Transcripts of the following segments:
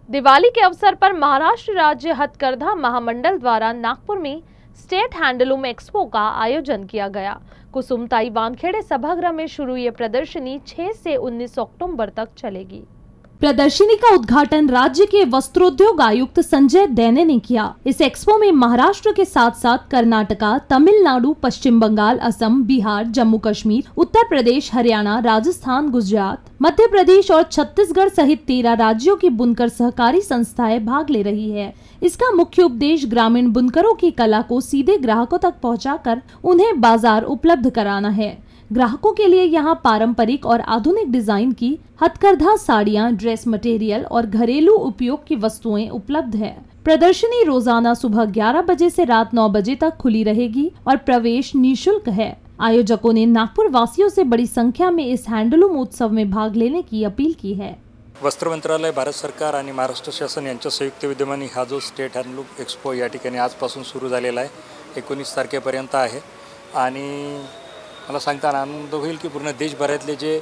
दिवाली के अवसर पर महाराष्ट्र राज्य हथकरघा महामंडल द्वारा नागपुर में स्टेट हैंडलूम एक्सपो का आयोजन किया गया। कुसुमताई वानखेड़े सभागृह में शुरू ये प्रदर्शनी 6 से 19 अक्टूबर तक चलेगी। प्रदर्शनी का उद्घाटन राज्य के वस्त्रोद्योग आयुक्त संजय दैने ने किया। इस एक्सपो में महाराष्ट्र के साथ साथ कर्नाटका, तमिलनाडु, पश्चिम बंगाल, असम, बिहार, जम्मू कश्मीर, उत्तर प्रदेश, हरियाणा, राजस्थान, गुजरात, मध्य प्रदेश और छत्तीसगढ़ सहित 13 राज्यों की बुनकर सहकारी संस्थाएं भाग ले रही है। इसका मुख्य उद्देश्य ग्रामीण बुनकरों की कला को सीधे ग्राहकों तक पहुंचाकर उन्हें बाजार उपलब्ध कराना है। ग्राहकों के लिए यहां पारंपरिक और आधुनिक डिजाइन की हथकरघा साड़ियां, ड्रेस मटेरियल और घरेलू उपयोग की वस्तुएं उपलब्ध है। प्रदर्शनी रोजाना सुबह 11 बजे से रात 9 बजे तक खुली रहेगी और प्रवेश निःशुल्क है। आयोजकों ने नागपुर वासियों से बड़ी संख्या में इस हैंडलूम उत्सव में भाग लेने की अपील की है। वस्त्र मंत्रालय, भारत सरकार आणि महाराष्ट्र शासन यांच्या संयुक्त विद्यमाने हा जो स्टेट हँडलूम एक्सपो या ठिकाणी आजपासून सुरू झालेला आहे, 19 तारखेपर्यंत आहे। आणि मला सांगताना आनंद होईल की पूर्ण देशभरातले जे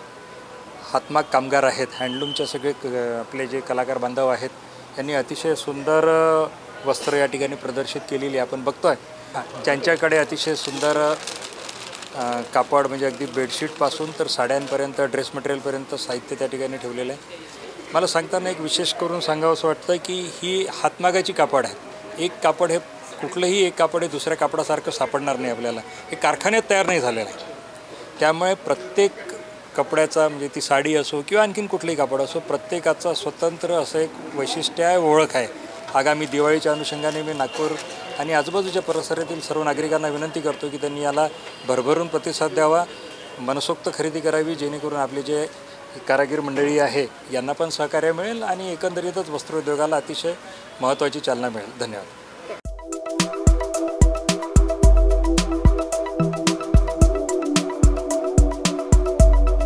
हातमाग कामगार आहेत, हँडलूमचे सगळे आपले जे कलाकार बांधव आहेत, यांनी अतिशय सुंदर वस्त्र या ठिकाणी प्रदर्शित केलेली आपण बघतोय। ज्यांच्याकडे अतिशय सुंदर कापड म्हणजे अगदी बेडशीटपासून तर साड्यांपर्यंत, ड्रेस मटेरियलपर्यंत साहित्य त्या ठिकाणी ठेवलेलं आहे। मला सांगताना एक विशेष करून सांगावंसं वाटतं की ही हातमागाची कापड आहे। एक कापड हे कुठलंही एक कापड हे दुसऱ्या कापडासारखं सापडणार नाही आपल्याला, हे कारखान्यात तयार नाही झालेलं आहे। त्यामुळे प्रत्येक कपड्याचा म्हणजे ती साडी असो किंवा आणखीन कुठलंही कापड असो, प्रत्येकाचा स्वतंत्र असं एक वैशिष्ट्य आहे, ओळख आहे। आगामी दिवाळीच्या अनुषंगाने मी नागपूर आणि आजूबाजूच्या परिसरातील सर्व नागरिकांना विनंती करतो की त्यांनी याला भरभरून प्रतिसाद द्यावा, मनसोक्त खरेदी करावी, जेणेकरून आपले जे कारागीर मंडळी आहे यांना पण सहकार्य मिळेल आणि एकंदरीतच वस्त्रोद्योगाला अतिशय महत्त्वाची चालना मिळेल। धन्यवाद।